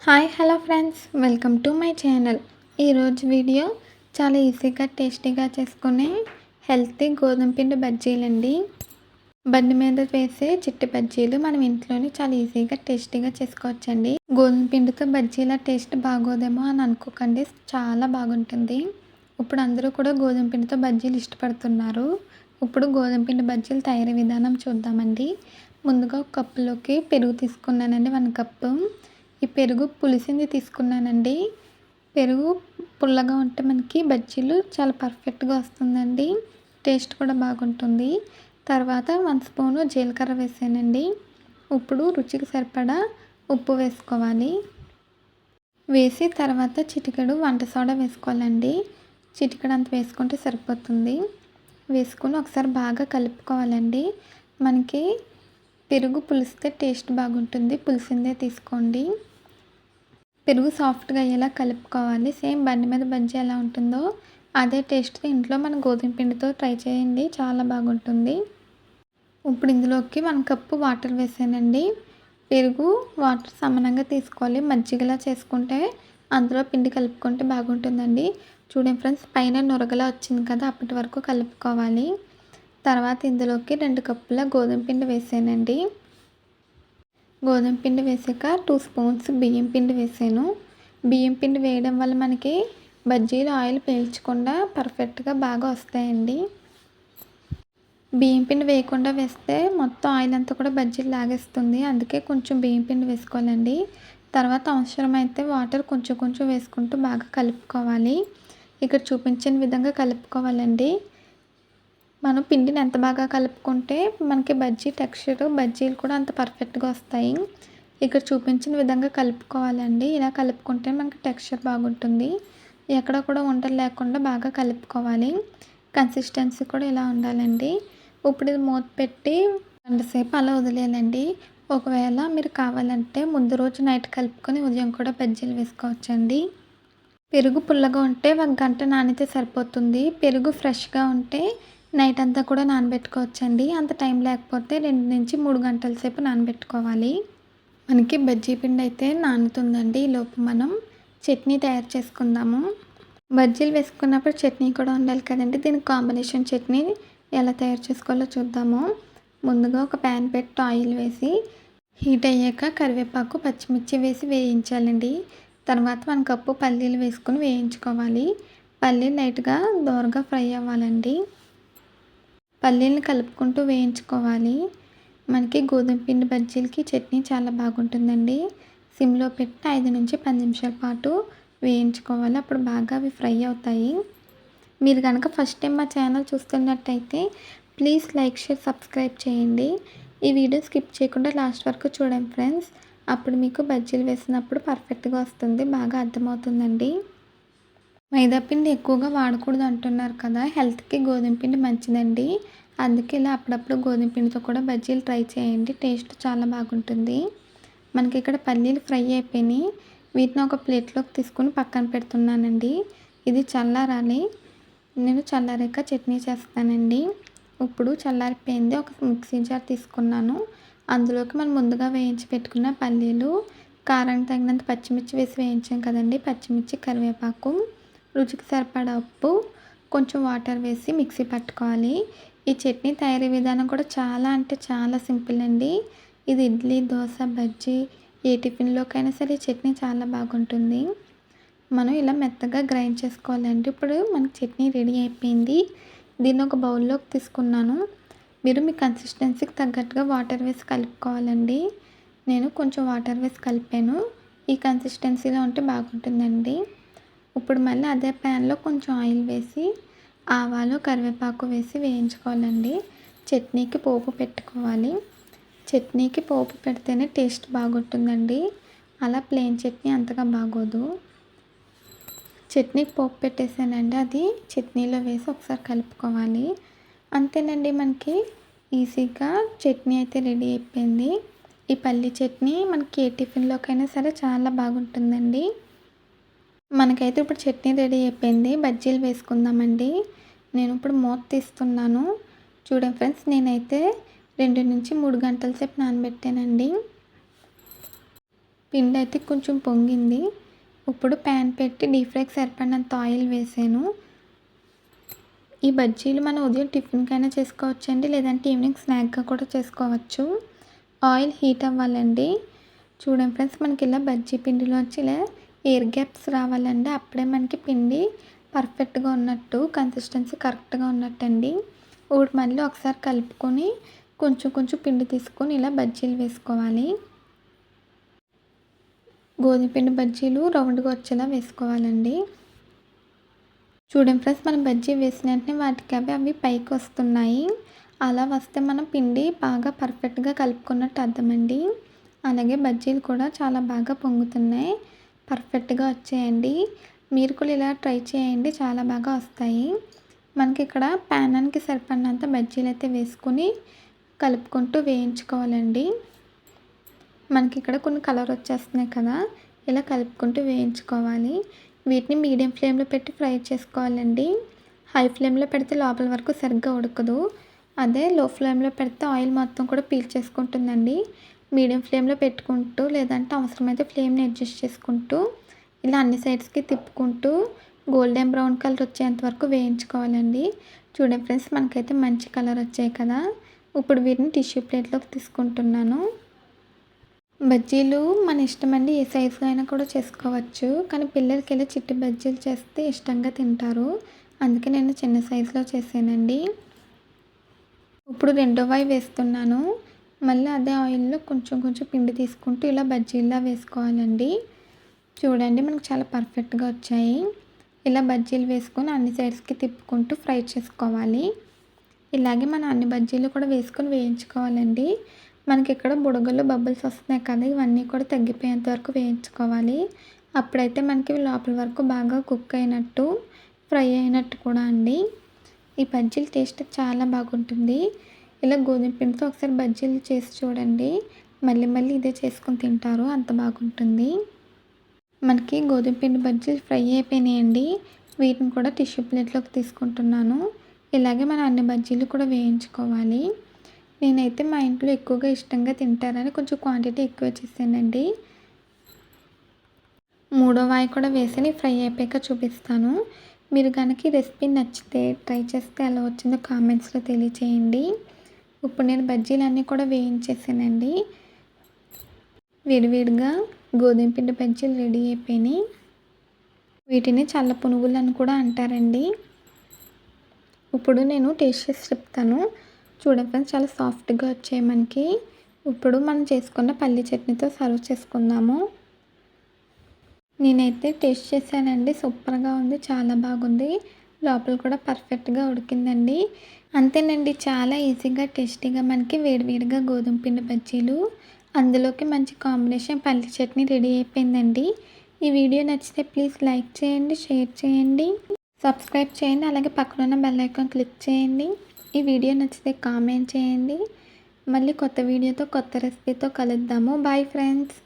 Hi hello friends, welcome to my channel. ఈరోజు video చాలా ఈజీగా టేస్టీగా చేసుకునే హెల్తీ గోధుమ పిండి బజ్జీలండి. బండి మీద వేసే చిట్టి బజ్జీలు మనం ఇంట్లోనే చాలా ఈజీగా టేస్టీగా చేసుకోవచ్చండి. గోధుమ పిండితో బజ్జీల టేస్ట్ బాగోదేమో అని అనుకోకండి, చాలా బాగుంటుంది. ఇప్పుడు అందరూ కూడా గోధుమ పిండితో బజ్జీలు ఇష్టపడుతున్నారు. ఇప్పుడు గోధుమ పిండి బజ్జీలు తయారీ విధానం చూద్దామండి. ముందుగా ఒక కప్పులోకి పెరుగు తీసుకున్నానండి, 1 కప్పు. ఈ పెరుగు పులిసింది తీసుకున్నానండి. పెరుగు పుల్లగా ఉంటే మనకి బజ్జీలు చాలా పర్ఫెక్ట్గా వస్తుందండి, టేస్ట్ కూడా బాగుంటుంది. తర్వాత 1 స్పూను జీలకర్ర వేసానండి. ఇప్పుడు రుచికి సరిపడా ఉప్పు వేసుకోవాలి. వేసి తర్వాత చిటికెడు వంట సోడా వేసుకోవాలండి. చిటికెడు అంత వేసుకుంటే సరిపోతుంది. వేసుకుని ఒకసారి బాగా కలుపుకోవాలండి. మనకి పెరుగు పులిస్తే టేస్ట్ బాగుంటుంది, పులిసిందే తీసుకోండి. పెరుగు సాఫ్ట్గా అయ్యేలా కలుపుకోవాలి. సేమ్ బండి మీద బజ్జీ ఎలా ఉంటుందో అదే టేస్ట్తో ఇంట్లో మన గోధుమ పిండితో ట్రై చేయండి, చాలా బాగుంటుంది. ఇప్పుడు ఇందులోకి 1 కప్పు వాటర్ వేసానండి. పెరుగు వాటర్ సమానంగా తీసుకోవాలి. మజ్జిగలా చేసుకుంటే అందులో పిండి కలుపుకుంటే బాగుంటుందండి. చూడండి ఫ్రెండ్స్, పైన నురగలా వచ్చింది కదా, అప్పటి వరకు కలుపుకోవాలి. తర్వాత ఇందులోకి 2 కప్పుల గోధుమ పిండి వేసానండి. గోధుమ పిండి వేసాక 2 స్పూన్స్ బియ్యం పిండి వేసాను. బియ్యం పిండి వేయడం వల్ల మనకి బజ్జీలు ఆయిల్ పీల్చకుండా పర్ఫెక్ట్గా బాగా వస్తాయండి. బియ్యం పిండి వేయకుండా వేస్తే మొత్తం ఆయిల్ అంతా కూడా బజ్జీలు లాగేస్తుంది, అందుకే కొంచెం బియ్యం పిండి వేసుకోవాలండి. తర్వాత అవసరమైతే వాటర్ కొంచెం కొంచెం వేసుకుంటూ బాగా కలుపుకోవాలి. ఇక్కడ చూపించిన విధంగా కలుపుకోవాలండి. మనం పిండిని ఎంత బాగా కలుపుకుంటే మనకి బజ్జీ టెక్స్చర్, బజ్జీలు కూడా అంత పర్ఫెక్ట్గా వస్తాయి. ఇక్కడ చూపించిన విధంగా కలుపుకోవాలండి. ఇలా కలుపుకుంటే మనకి టెక్స్చర్ బాగుంటుంది. ఎక్కడ కూడా ఉండలు లేకుండా బాగా కలుపుకోవాలి. కన్సిస్టెన్సీ కూడా ఇలా ఉండాలండి. ఇప్పుడు ఇది మూత పెట్టి గంటసేపు అలా వదిలేయాలండి. ఒకవేళ మీరు కావాలంటే ముందు రోజు నైట్ కలుపుకొని ఉదయం కూడా బజ్జీలు వేసుకోవచ్చండి. పెరుగు పుల్లగా ఉంటే 1 గంట నానితే సరిపోతుంది. పెరుగు ఫ్రెష్గా ఉంటే నైట్ అంతా కూడా నానబెట్టుకోవచ్చండి. అంత టైం లేకపోతే 2 నుంచి 3 గంటల సేపు నానబెట్టుకోవాలి. మనకి బజ్జీ పిండి అయితే నానుతుందండి. ఈలోపు మనం చట్నీ తయారు చేసుకుందాము. బజ్జీలు వేసుకున్నప్పుడు చట్నీ కూడా ఉండాలి కదండి. దీనికి కాంబినేషన్ చట్నీ ఎలా తయారు చేసుకోవాలో చూద్దాము. ముందుగా ఒక ప్యాన్ పెట్టి ఆయిల్ వేసి హీట్ అయ్యాక కరివేపాకు, పచ్చిమిర్చి వేసి వేయించాలండి. తర్వాత 1 కప్పు పల్లీలు వేసుకొని వేయించుకోవాలి. పల్లీలు లైట్గా దోరగా ఫ్రై అవ్వాలండి. పల్లీలను కలుపుకుంటూ వేయించుకోవాలి. మనకి గోధుమ పిండి బజ్జీలకి చట్నీ చాలా బాగుంటుందండి. సిమ్లో పెట్టి 5 నుంచి 10 నిమిషాల పాటు వేయించుకోవాలి. అప్పుడు బాగా అవి ఫ్రై అవుతాయి. మీరు కనుక ఫస్ట్ టైం మా ఛానల్ చూస్తున్నట్టయితే ప్లీజ్ లైక్, షేర్, సబ్స్క్రైబ్ చేయండి. ఈ వీడియో స్కిప్ చేయకుండా లాస్ట్ వరకు చూడండి ఫ్రెండ్స్. అప్పుడు మీకు బజ్జీలు వేసినప్పుడు పర్ఫెక్ట్గా వస్తుంది, బాగా అర్థమవుతుందండి. మైదా పిండి ఎక్కువగా వాడకూడదు అంటున్నారు కదా, హెల్త్కి గోధుమ పిండి మంచిదండి. అందుకే ఇలా అప్పుడప్పుడు గోధుమ పిండితో కూడా బజ్జీలు ట్రై చేయండి, టేస్ట్ చాలా బాగుంటుంది. మనకి ఇక్కడ పల్లీలు ఫ్రై అయిపోయినాయి. వీటిని ఒక ప్లేట్లోకి తీసుకుని పక్కన పెడుతున్నానండి. ఇది చల్లారాలి. నేను చల్లారాక చట్నీ చేస్తానండి. ఇప్పుడు చల్లారిపోయింది. ఒక మిక్సీ జార్ తీసుకున్నాను. అందులోకి మనం ముందుగా వేయించి పెట్టుకున్న పల్లీలు, కారానికి తగినంత పచ్చిమిర్చి వేసి వేయించాం కదండి, పచ్చిమిర్చి, కరివేపాకు, రుచికి సరిపడా ఉప్పు, కొంచెం వాటర్ వేసి మిక్సీ పట్టుకోవాలి. ఈ చట్నీ తయారీ విధానం కూడా చాలా అంటే చాలా సింపుల్ అండి. ఇది ఇడ్లీ, దోశ, బజ్జీ ఏ టిఫిన్లోకైనా సరే చట్నీ చాలా బాగుంటుంది. మనం ఇలా మెత్తగా గ్రైండ్ చేసుకోవాలండి. ఇప్పుడు మనకి చట్నీ రెడీ అయిపోయింది. దీన్ని ఒక బౌల్లోకి తీసుకున్నాను. మీరు మీ కన్సిస్టెన్సీకి తగ్గట్టుగా వాటర్ వేసి కలుపుకోవాలండి. నేను కొంచెం వాటర్ వేసి కలిపాను. ఈ కన్సిస్టెన్సీలో ఉంటే బాగుంటుందండి. ఇప్పుడు మళ్ళీ అదే ప్యాన్లో కొంచెం ఆయిల్ వేసి ఆవాలు, కరివేపాకు వేసి వేయించుకోవాలండి. చట్నీకి పోపు పెట్టుకోవాలి. చట్నీకి పోపు పెడితేనే టేస్ట్ బాగుంటుందండి, అలా ప్లెయిన్ చట్నీ అంతగా బాగోదు. చట్నీకి పోపు పెట్టేసానండి, అది చట్నీలో వేసి ఒకసారి కలుపుకోవాలి. అంతేనండి, మనకి ఈజీగా చట్నీ అయితే రెడీ అయిపోయింది. ఈ పల్లీ చట్నీ మనకి ఏ టిఫిన్లోకైనా సరే చాలా బాగుంటుందండి. మనకైతే ఇప్పుడు చట్నీ రెడీ అయిపోయింది. బజ్జీలు వేసుకుందామండి. నేను ఇప్పుడు మూత తీస్తున్నాను. చూడండి ఫ్రెండ్స్, నేనైతే 2 నుంచి 3 గంటల సేపు నానబెట్టానండి. పిండి అయితే కొంచెం పొంగింది. ఇప్పుడు ప్యాన్ పెట్టి డీప్ ఫ్రైకి సరిపడినంత ఆయిల్ వేసాను. ఈ బజ్జీలు మనం ఉదయం టిఫిన్కైనా చేసుకోవచ్చండి, లేదంటే ఈవినింగ్ స్నాక్గా కూడా చేసుకోవచ్చు. ఆయిల్ హీట్ అవ్వాలండి. చూడండి ఫ్రెండ్స్, మనకి ఇలా బజ్జీ పిండిలోంచి ఇలా ఎయిర్ గ్యాప్స్ రావాలండి. అప్పుడే మనకి పిండి పర్ఫెక్ట్గా ఉన్నట్టు, కన్సిస్టెన్సీ కరెక్ట్గా ఉన్నట్టండి. ఇప్పుడు మళ్ళీ ఒకసారి కలుపుకొని కొంచెం కొంచెం పిండి తీసుకొని ఇలా బజ్జీలు వేసుకోవాలి. గోధుమ పిండి బజ్జీలు రౌండ్గా వచ్చేలా వేసుకోవాలండి. చూడండి ఫ్రెండ్స్, మనం బజ్జీ వేసిన వెంటనే వాటికి అవి పైకి వస్తున్నాయి. అలా వస్తే మనం పిండి బాగా పర్ఫెక్ట్గా కలుపుకున్నట్టు అర్థమండి. అలాగే బజ్జీలు కూడా చాలా బాగా పొంగుతున్నాయి, పర్ఫెక్ట్గా వచ్చాయండి. మీరు కూడా ఇలా ట్రై చేయండి, చాలా బాగా వస్తాయి. మనకి ఇక్కడ ప్యానానికి సరిపడినంత బజ్జీలు అయితే వేసుకొని కలుపుకుంటూ వేయించుకోవాలండి. మనకి ఇక్కడ కొన్ని కలర్ వచ్చేస్తున్నాయి కదా, ఇలా కలుపుకుంటూ వేయించుకోవాలి. వీటిని మీడియం ఫ్లేమ్లో పెట్టి ఫ్రై చేసుకోవాలండి. హై ఫ్లేమ్లో పెడితే లోపల వరకు సరిగ్గా ఉడకదు. అదే లో ఫ్లేమ్లో పెడితే ఆయిల్ మొత్తం కూడా పీల్చేసుకుంటుందండి. మీడియం ఫ్లేమ్లో పెట్టుకుంటూ, లేదంటే అవసరమైతే ఫ్లేమ్ని అడ్జస్ట్ చేసుకుంటూ ఇలా అన్ని సైడ్స్కి తిప్పుకుంటూ గోల్డెన్ బ్రౌన్ కలర్ వచ్చేంత వరకు వేయించుకోవాలండి. చూడండి ఫ్రెండ్స్, మనకైతే మంచి కలర్ వచ్చాయి కదా. ఇప్పుడు వీటిని టిష్యూ ప్లేట్లోకి తీసుకుంటున్నాను. బజ్జీలు మన ఇష్టమండి, ఏ సైజులో అయినా కూడా చేసుకోవచ్చు. కానీ పిల్లలకి ఇలా చిట్టి బజ్జీలు చేస్తే ఇష్టంగా తింటారు. అందుకే నేను చిన్న సైజులో చేసానండి. ఇప్పుడు రెండో వాయి వేస్తున్నాను. మళ్ళీ అదే ఆయిల్లో కొంచెం కొంచెం పిండి తీసుకుంటూ ఇలా బజ్జీల్లా వేసుకోవాలండి. చూడండి, మనకు చాలా పర్ఫెక్ట్గా వచ్చాయి. ఇలా బజ్జీలు వేసుకొని అన్ని సైడ్స్కి తిప్పుకుంటూ ఫ్రై చేసుకోవాలి. ఇలాగే మనం అన్ని బజ్జీలు కూడా వేసుకొని వేయించుకోవాలండి. మనకి ఇక్కడ బుడగలు బబుల్స్ వస్తున్నాయి కదా, ఇవన్నీ కూడా తగ్గిపోయేంత వరకు వేయించుకోవాలి. అప్పుడైతే మనకి లోపల వరకు బాగా కుక్ అయినట్టు, ఫ్రై అయినట్టు కూడా అండి. ఈ బజ్జీల టేస్ట్ చాలా బాగుంటుంది. ఇలా గోధుమ పిండితో ఒకసారి బజ్జీలు చేసి చూడండి, మళ్ళీ మళ్ళీ ఇదే చేసుకొని తింటారు, అంత బాగుంటుంది. మనకి గోధుమ పిండి బజ్జీలు ఫ్రై అయిపోయినాయండి. వీటిని కూడా టిష్యూ ప్లేట్లోకి తీసుకుంటున్నాను. ఇలాగే మనం అన్ని బజ్జీలు కూడా వేయించుకోవాలి. నేనైతే మా ఇంట్లో ఎక్కువగా ఇష్టంగా తింటారని కొంచెం క్వాంటిటీ ఎక్కువ చేసానండి. మూడో వాయి కూడా వేసి ఫ్రై అయిపోయాక చూపిస్తాను. మీరు కనుక ఈ రెసిపీ నచ్చితే ట్రై చేస్తే ఎలా వచ్చిందో కామెంట్స్లో తెలియచేయండి. ఇప్పుడు నేను బజ్జీలన్నీ కూడా వేయించేసానండి. వేడివేడిగా గోధుమ పిండి బజ్జీలు రెడీ అయిపోయినాయి. వీటిని చల్ల పునుగులు అని కూడా అంటారండి. ఇప్పుడు నేను టేస్ట్ చేసి చెప్తాను. చూడండి ఫ్రెండ్స్, చాలా సాఫ్ట్గా వచ్చాయి మనకి. ఇప్పుడు మనం చేసుకున్న పల్లి చట్నీతో సర్వ్ చేసుకుందాము. నేనైతే టేస్ట్ చేశానండి, సూపర్గా ఉంది, చాలా బాగుంది. లోపల కూడా పర్ఫెక్ట్గా ఉడికిందండి. అంతేనండి, చాలా ఈజీగా టేస్టీగా మనకి వేడివేడిగా గోధుమ పిండి బజ్జీలు, అందులోకి మంచి కాంబినేషన్ పల్లి చట్నీ రెడీ అయిపోయిందండి. ఈ వీడియో నచ్చితే ప్లీజ్ లైక్ చేయండి, షేర్ చేయండి, సబ్స్క్రైబ్ చేయండి. అలాగే పక్కనున్న బెల్ ఐకాన్ క్లిక్ చేయండి. ఈ వీడియో నచ్చితే కామెంట్ చేయండి. మళ్ళీ కొత్త వీడియోతో కొత్త రెసిపీతో కలుద్దాము. Bye friends.